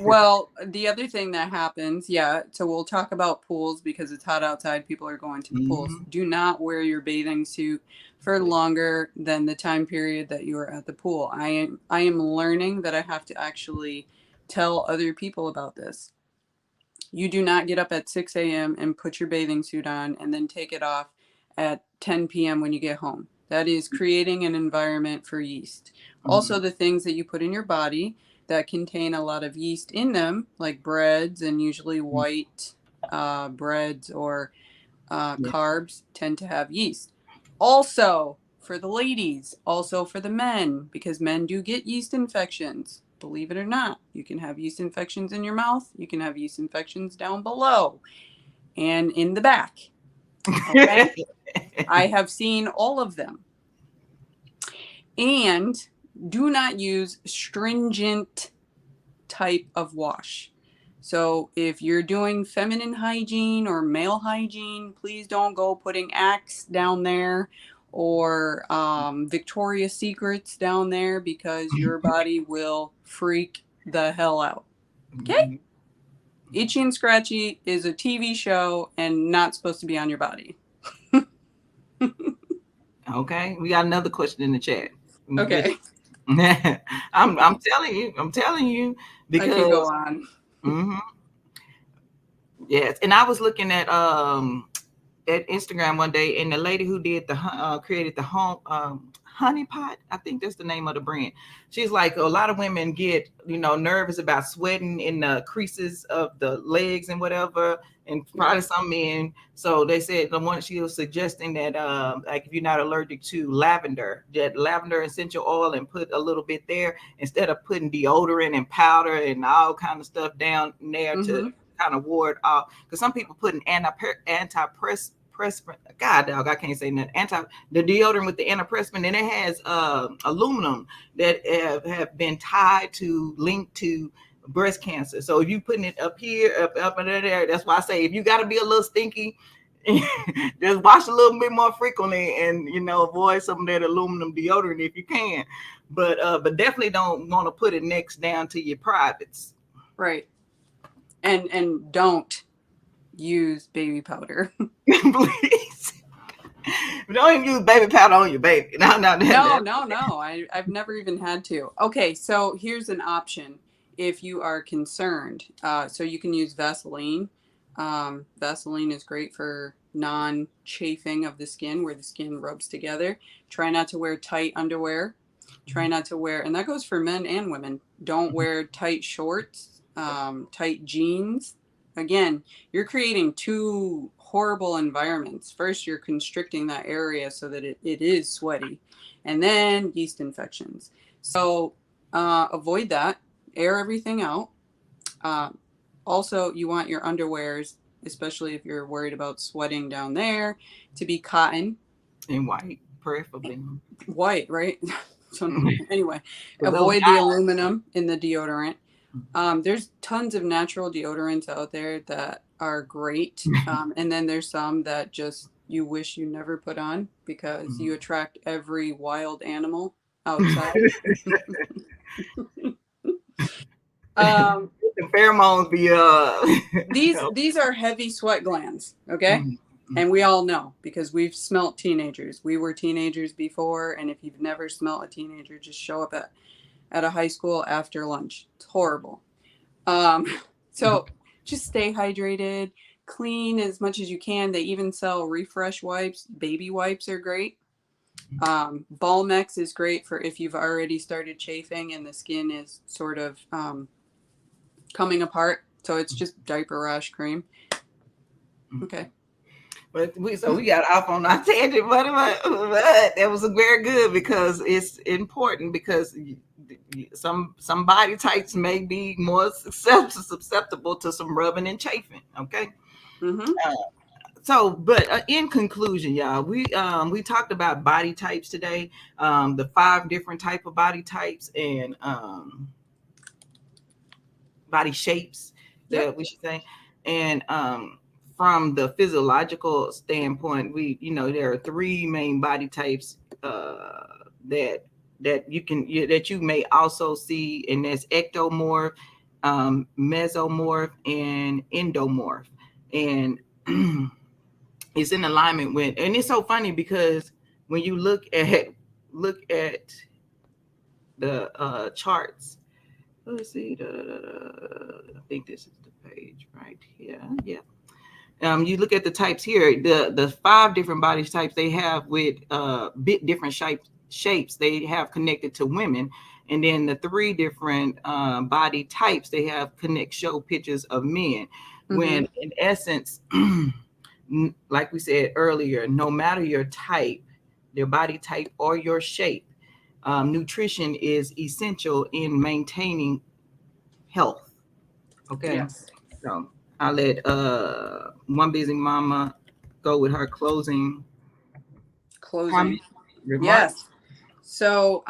Well, the other thing that happens, so we'll talk about pools because it's hot outside. People are going to the pools. Do not wear your bathing suit for longer than the time period that you are at the pool. I am learning that I have to actually tell other people about this. You do not get up at 6 a.m. and put your bathing suit on and then take it off at 10 p.m. when you get home. That is creating an environment for yeast. Also, the things that you put in your body that contain a lot of yeast in them, like breads and usually white breads or carbs, tend to have yeast. Also, for the ladies, also for the men, because men do get yeast infections. Believe it or not, you can have yeast infections in your mouth. You can have yeast infections down below and in the back. Okay? I have seen all of them. And do not use stringent type of wash. So if you're doing feminine hygiene or male hygiene, please don't go putting Axe down there or Victoria's Secrets down there, because your body will freak the hell out. Okay? Itchy and Scratchy is a TV show and not supposed to be on your body. Okay, we got another question in the chat. Okay. I'm telling you because I can go on. Yes, and I was looking at Instagram one day, and the lady who did created the home honey pot, I think that's the name of the brand. She's like, a lot of women get nervous about sweating in the creases of the legs and whatever, and probably some men. So they said she was suggesting that like if you're not allergic to lavender, get lavender essential oil and put a little bit there instead of putting deodorant and powder and all kind of stuff down there to kind of ward off. Because some people put an antiperspirant. God dog, I can't say that. The deodorant with the antiperspirant, and it has aluminum that have been linked to breast cancer. So if you putting it up here, up and there, that's why I say if you got to be a little stinky, Just wash a little bit more frequently, and avoid some of that aluminum deodorant if you can. But definitely don't want to put it next down to your privates. Right. And don't use baby powder. Please. Don't even use baby powder on your baby. No, no, No. I've never even had to. Okay, so here's an option if you are concerned. So you can use Vaseline. Vaseline is great for non-chafing of the skin where the skin rubs together. Try not to wear tight underwear. Try not to wear, and that goes for men and women. Don't wear tight shorts, tight jeans. Again, you're creating two horrible environments. First, you're constricting that area so that it is sweaty, and then yeast infections. So avoid that. Air everything out. Also, you want your underwears, especially if you're worried about sweating down there, to be cotton. And white, preferably. White, right? So anyway, For those avoid the aluminum in the deodorant. There's tons of natural deodorants out there that are great. And then there's some that just you wish you never put on because you attract every wild animal outside. The pheromones be These are heavy sweat glands, okay? And we all know because we've smelt teenagers. We were teenagers before, and if you've never smelt a teenager, just show up at a high school after lunch. It's horrible. So just stay hydrated, clean as much as you can. They even sell refresh wipes. Baby wipes are great. Balmex is great for if you've already started chafing and the skin is sort of coming apart. So it's just diaper rash cream. Okay. But we got off on our tangent, but that was very good because it's important because some body types may be more susceptible to some rubbing and chafing. Okay. But in conclusion, y'all, we talked about body types today, the 5 different type of body types and body shapes that we should say, and from the physiological standpoint, there are 3 main body types that you may also see, and that's ectomorph, mesomorph, and endomorph, and it's in alignment with. And it's so funny because when you look at the charts. Let's see. I think this is the page right here. Yeah. You look at the types here. The 5 different body types they have with bit different shapes they have connected to women, and then the 3 different body types they have show pictures of men. When in essence, like we said earlier, no matter your type, your body type or your shape, nutrition is essential in maintaining health. Okay. Yes. So I'll let One Busy Mama go with her closing remarks. Yes. So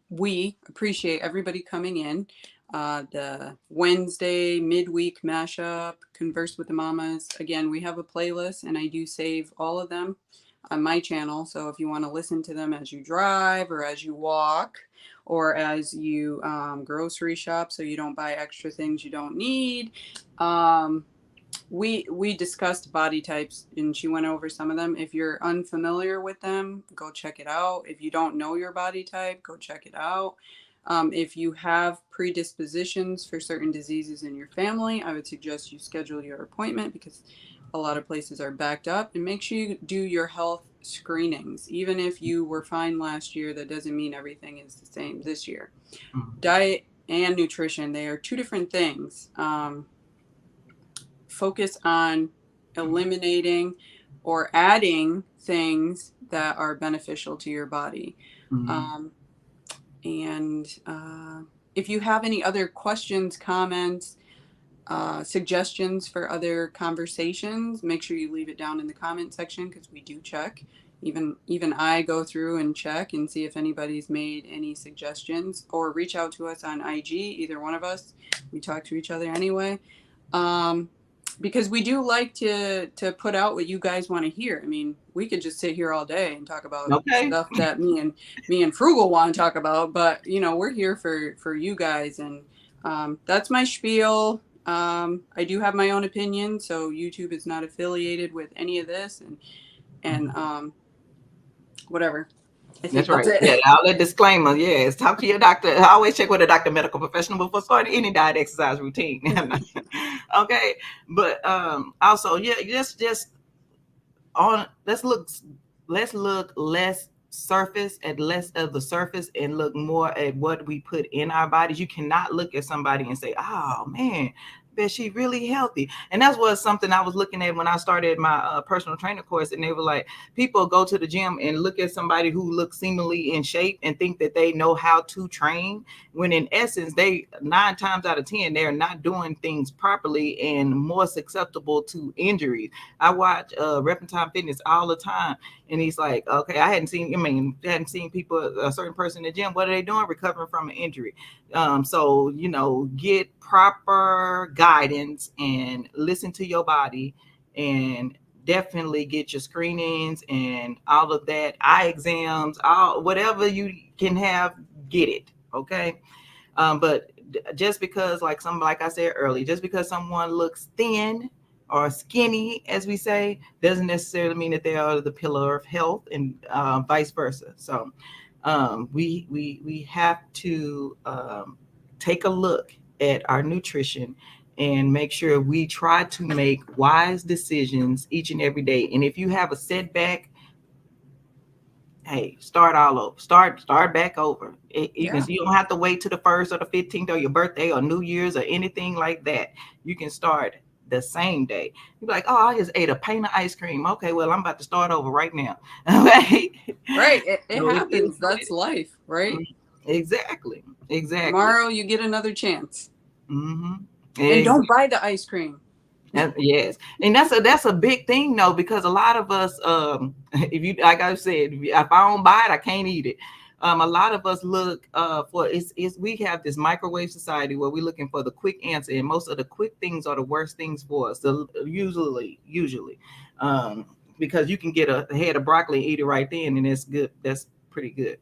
we appreciate everybody coming in. The Wednesday midweek mashup, Converse with the Mamas. Again, we have a playlist, and I do save all of them on my channel. So if you want to listen to them as you drive or as you walk or as you grocery shop so you don't buy extra things you don't need. We discussed body types and she went over some of them. If you're unfamiliar with them, go check it out. If you don't know your body type, go check it out. If you have predispositions for certain diseases in your family, I would suggest you schedule your appointment because a lot of places are backed up, and make sure you do your health screenings. Even if you were fine last year, that doesn't mean everything is the same this year. Diet and nutrition, they are 2 different things. Focus on eliminating or adding things that are beneficial to your body. And if you have any other questions, comments, suggestions for other conversations, make sure you leave it down in the comment section because we do check. Even I go through and check and see if anybody's made any suggestions, or reach out to us on IG, either one of us. We talk to each other anyway. because we do like to put out what you guys want to hear. I mean, we could just sit here all day and talk about Okay. stuff that me and Frugal want to talk about, but you know, we're here for you guys, and that's my spiel. I do have my own opinion, so YouTube is not affiliated with any of this, and whatever. I think That's that's right. Yeah, it. all that disclaimer. Yes, talk to your doctor. I always check with a doctor, medical professional before starting any diet exercise routine. Okay, but also, yeah, just on let's look less surface at less of the surface and look more at what we put in our bodies. You cannot look at somebody and say, oh man, bet she really healthy. And that's what something I was looking at when I started my personal trainer course. And they were like, people go to the gym and look at somebody who looks seemingly in shape and think that they know how to train, when in essence they 9 times out of 10 they're not doing things properly and more susceptible to injuries. I watch Repentime Fitness all the time, and he's like, okay, hadn't seen people, a certain person in the gym. What are they doing? Recovering from an injury. So get proper guidance and listen to your body, and definitely get your screenings and all of that, eye exams, all whatever you can have, get it. Okay. But just because, like I said earlier, just because someone looks thin or skinny, as we say, doesn't necessarily mean that they are the pillar of health, and vice versa. So we have to take a look at our nutrition and make sure we try to make wise decisions each and every day. And if you have a setback, hey, start all over. Start back over. Yeah. You don't have to wait to the 1st or the 15th or your birthday or New Year's or anything like that. You can start the same day. You're like, oh, I just ate a pane of ice cream. Okay, well, I'm about to start over right now. Okay. Right. It So it is happens. what That's it life, is. right? Exactly. Exactly. Tomorrow you get another chance. Mm-hmm. And don't Exactly. buy the ice cream. Yes, and that's a big thing though, because a lot of us, if you, like I said, if I don't buy it, I can't eat it. A lot of us look for, it's we have this microwave society where we're looking for the quick answer, and most of the quick things are the worst things for us. So usually, because you can get a head of broccoli and eat it right then, and it's good. That's pretty good,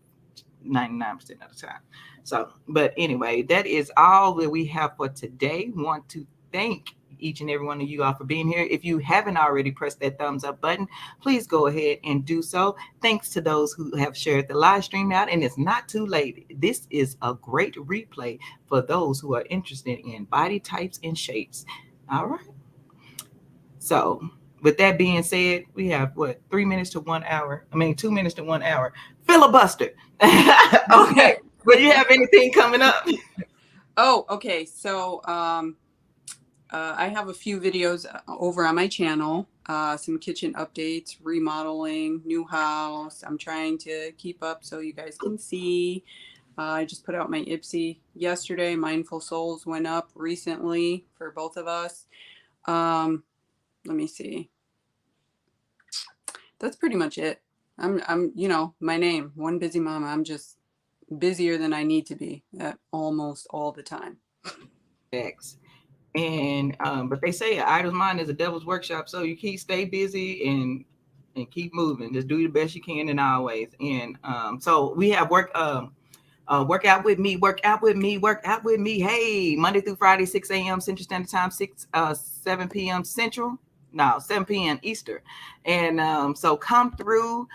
99% of the time. So, but anyway, that is all that we have for today. Want to thank each and every one of you all for being here. If you haven't already pressed that thumbs up button, please go ahead and do so. Thanks to those who have shared the live stream out, and it's not too late. This is a great replay for those who are interested in body types and shapes. All right. So, with that being said, we have what, 3 minutes to 1 hour? I mean, 2 minutes to 1 hour. Filibuster. Okay. Will you have anything coming up? Oh, okay. So I have a few videos over on my channel. Some kitchen updates, remodeling, new house. I'm trying to keep up so you guys can see. I just put out my Ipsy yesterday. Mindful Souls went up recently for both of us. Let me see. That's pretty much it. I'm, my name, One Busy Mama. I'm just busier than I need to be at almost all the time. X. And but they say an idle mind is a devil's workshop, so you stay busy and keep moving. Just do the best you can in always. And so we have work out with me, work out with me, work out with me. Hey, Monday through Friday, 6 a.m. Central Standard Time, 7 p.m. Central. No, 7 p.m. Eastern. And so come through.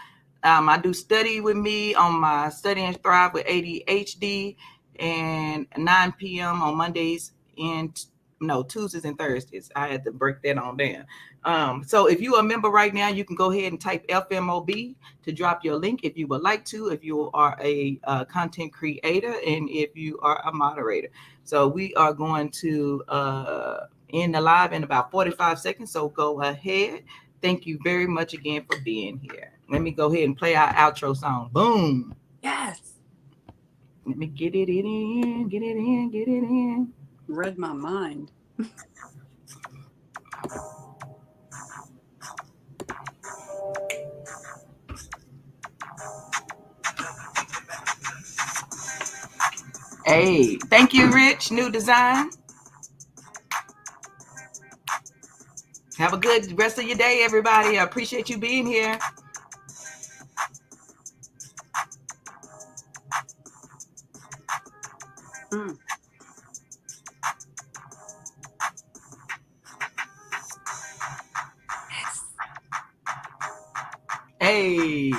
I do study with me on my Study and Thrive with ADHD, and 9 p.m. on Mondays and no, Tuesdays and Thursdays. I had to break that on down. So if you are a member right now, you can go ahead and type FMOB to drop your link if you would like to, if you are a content creator, and if you are a moderator. So we are going to end the live in about 45 seconds. So go ahead. Thank you very much again for being here. Let me go ahead and play our outro song. Boom. Yes. Let me get it in, get it in, get it in. Read my mind. Hey, thank you, Rich. New design. Have a good rest of your day, everybody. I appreciate you being here. Hey.